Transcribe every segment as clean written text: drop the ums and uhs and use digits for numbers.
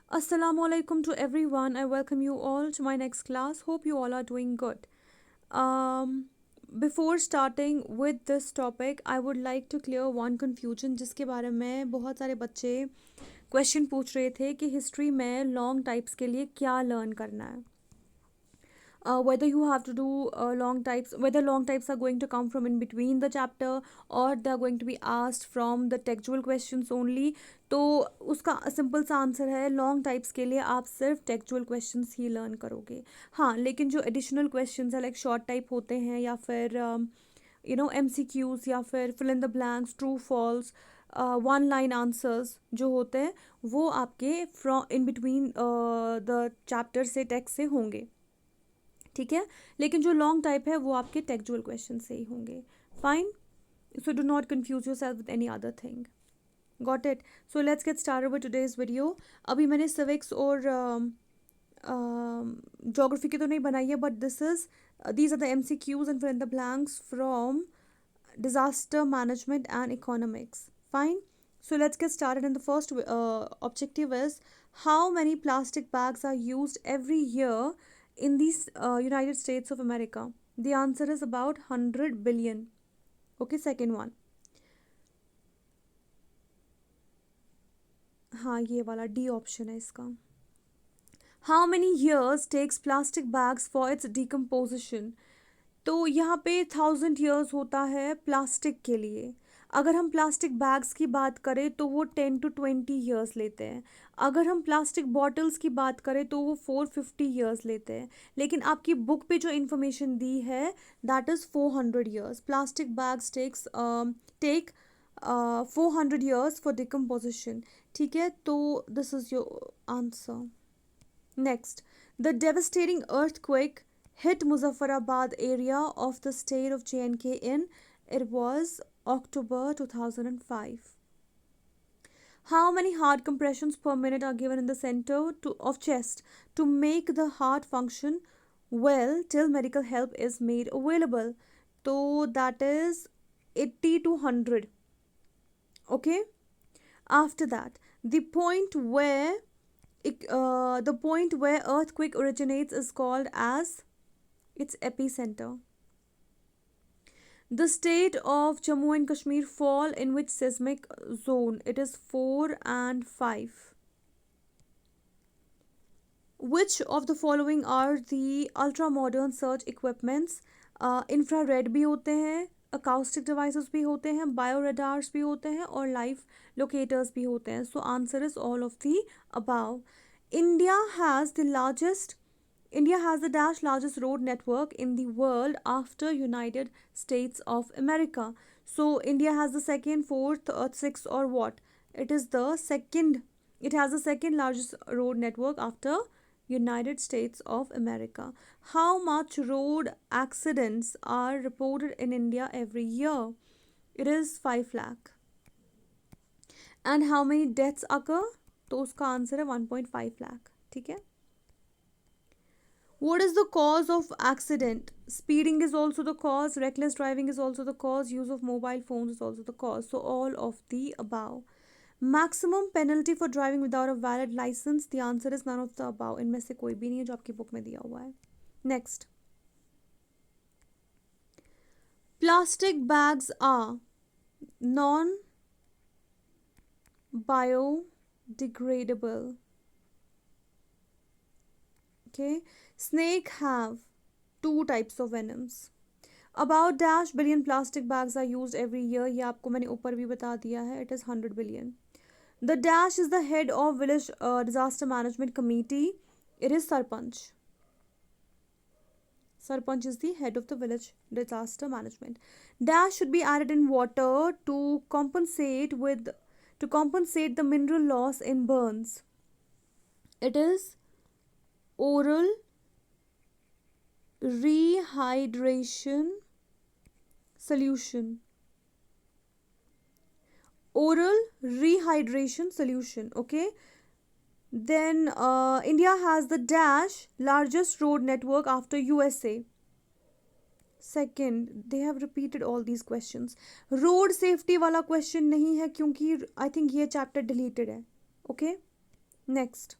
Assalamu alaikum to everyone. I welcome you all to my next class. Hope you all are doing good. Um, Before starting with this topic, I would like to clear one confusion जिसके बारे में बहुत सारे बच्चे question पूछ रहे थे कि हिस्ट्री में लॉन्ग टाइप्स के लिए क्या लर्न करना है. Whether you have to do long types, whether long types are going to come from in between the chapter or they are going to be asked from the textual questions only. तो उसका simple सा answer है long types के लिए आप सिर्फ textual questions ही learn करोगे. हाँ, लेकिन जो एडिशनल क्वेश्चंस है लाइक शॉर्ट टाइप होते हैं या फिर MCQs या फिर fill in the blanks, true false, one line answers जो होते हैं वो आपके from in between the chapter से टेक्स्ट से होंगे. ठीक है, लेकिन जो लॉन्ग टाइप है वो आपके टेक्चुअल क्वेश्चन से ही होंगे. Fine, so do not confuse yourself with any other thing. Got it. So let's get started with today's video. अभी मैंने सिविक्स और ज्योग्राफी की तो नहीं बनाई है, but these are the MCQs and fill in the blanks from disaster management and economics. Fine. So let's get started. And the first objective is how many plastic bags are used every year in the United States of America? The answer is about 100 billion. Okay, second one. हाँ, ये वाला D option है इसका. How many years takes plastic bags for its decomposition? तो यहाँ पे 1000 years होता है प्लास्टिक के लिए. अगर हम प्लास्टिक बैग्स की बात करें तो वो 10 to 20 years लेते हैं. अगर हम प्लास्टिक बॉटल्स की बात करें तो वो 450 years लेते हैं. लेकिन आपकी बुक पे जो इन्फॉर्मेशन दी है that is 400 years. Plastic bags take 400 years for decomposition. ठीक है, तो this is your answer. Next, the devastating earthquake hit Muzaffarabad area of the state of J&K it was October 2005. How many heart compressions per minute are given in the center of chest to make the heart function well till medical help is made available? So that is 80 to 100. Okay. After that, the point where earthquake originates is called as its epicenter. The state of Jammu and Kashmir fall in which seismic zone? It is 4 and 5. Which of the following are the ultra modern search equipments? Infrared भी होते हैं, acoustic devices भी होते हैं, bioradars भी होते हैं और live locators भी होते हैं. So answer is all of the above. India has the largest road network in the world after United States of America. So India has the second, fourth, sixth or what? It is the second. It has the second largest road network after United States of America. How much road accidents are reported in India every year? It is 5 lakh. And how many deaths occur? तो उसका answer है 1.5 lakh. ठीक है. What is the cause of accident? Speeding is also the cause, reckless driving is also the cause, use of mobile phones is also the cause. So all of the above. Maximum penalty for driving without a valid license? The answer is none of the above. इनमें से कोई भी नहीं है जो आपकी book में दिया हुआ है. Next. Plastic bags are non-biodegradable. Okay. Snake have 2 types of venoms. About dash billion plastic bags are used every year. ये आपको मैंने ऊपर भी बता दिया है. It is 100 billion. The dash is the head of village disaster management committee. It is Sarpanch. Sarpanch is the head of the village disaster management. Dash should be added in water to compensate the mineral loss in burns. It is oral rehydration solution. Oral rehydration solution. Okay. Then India has the dash largest road network after USA. Second, they have repeated all these questions. Road safety वाला question नहीं है क्योंकि I think ये chapter deleted है. Okay. Next.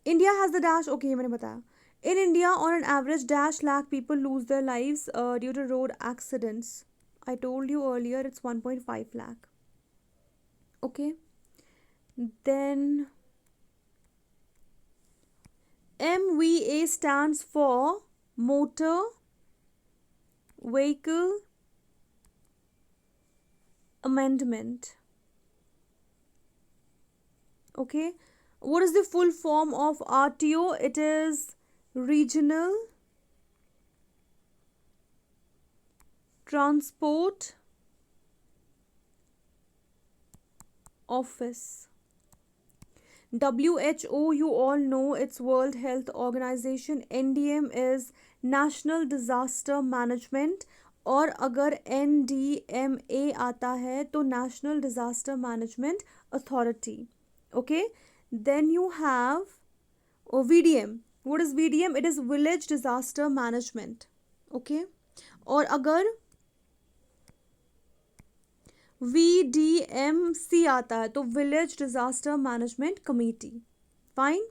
India has the dash, okay, ये मैंने बताया. In India, on an average, dash lakh people lose their lives due to road accidents. I told you earlier it's 1.5 lakh. Okay. Then MVA stands for Motor Vehicle Amendment. Okay. What is the full form of RTO? It is Regional Transport Office. WHO, you all know, it's World Health Organization. NDM is National Disaster Management. और अगर NDMA आता है तो National Disaster Management Authority. Okay. Then you have VDM. What is VDM? It is Village Disaster Management. Okay. और अगर VDMC आता है तो Village Disaster Management Committee. Fine.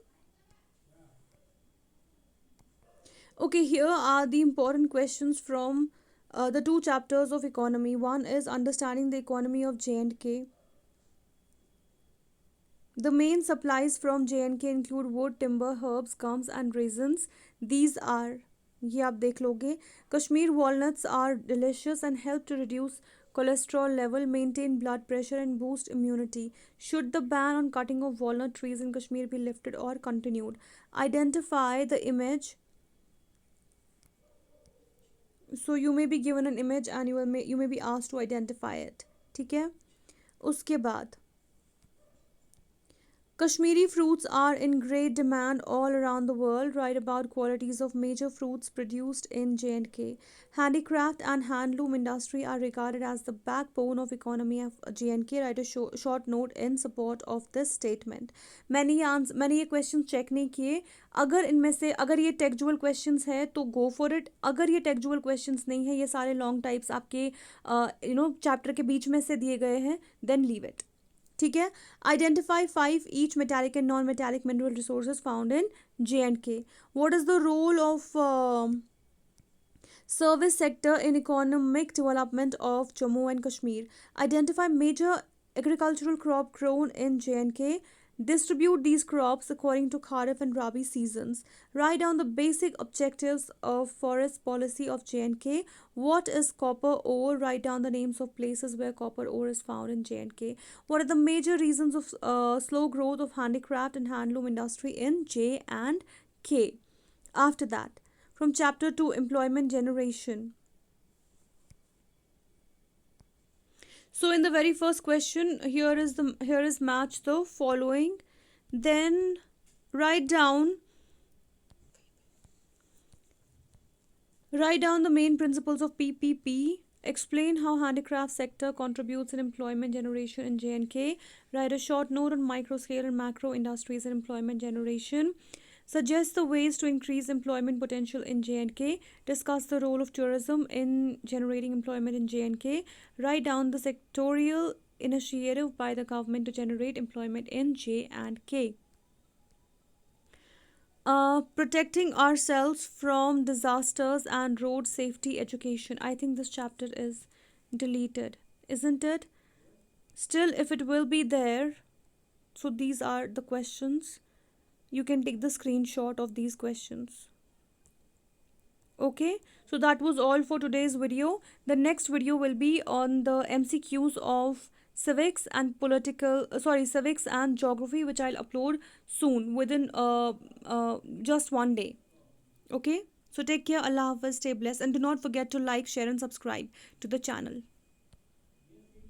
Okay, here are the important questions from the two chapters of economy. One is understanding the economy of J&K. The main supplies from J&K include wood, timber, herbs, gums and raisins. These are, ये आप देख लोगे. Kashmir walnuts are delicious and help to reduce cholesterol level, maintain blood pressure and boost immunity. Should the ban on cutting of walnut trees in Kashmir be lifted or continued? Identify the image. So you may be given an image and you may be asked to identify it. ठीक है. उसके बाद Kashmiri fruits are in great demand all around the world. Write about qualities of major fruits produced in J&K. Handicraft and handloom industry are regarded as the backbone of economy of J&K. Write a short note in support of this statement. मैंने ये question check नहीं किए. अगर इनमें से अगर ये टेक्जुअल questions है तो गो फॉर इट. अगर ये टेक्जुअल क्वेश्चंस नहीं है, ये सारे लॉन्ग टाइप्स आपके चैप्टर के बीच में से दिए गए हैं, देन लीव इट. ठीक है. Identify 5 each metallic and non-metallic mineral resources found in J&K. What is the role of service sector in economic development of Jammu and Kashmir? Identify major agricultural crop grown in J&K. Distribute these crops according to Kharif and Rabi seasons. Write down the basic objectives of forest policy of J&K. What is copper ore? Write down the names of places where copper ore is found in J&K. What are the major reasons of slow growth of handicraft and handloom industry in J&K? After that, from chapter 2, employment generation. So in the very first question, here is match the following. Then write down the main principles of PPP. Explain how handicraft sector contributes in employment generation in J&K. Write a short note on micro scale and macro industries and employment generation. Suggest the ways to increase employment potential in J&K. Discuss the role of tourism in generating employment in J&K. Write down the sectorial initiative by the government to generate employment in J&K. Protecting ourselves from disasters and road safety education. I think this chapter is deleted, isn't it? Still, if it will be there, so these are the questions. You can take the screenshot of these questions. Okay, so that was all for today's video. The next video will be on the MCQs of civics and civics and geography, which I'll upload soon within just one day. Okay, so take care. Allah Hafiz, stay blessed, and do not forget to like, share and subscribe to the channel.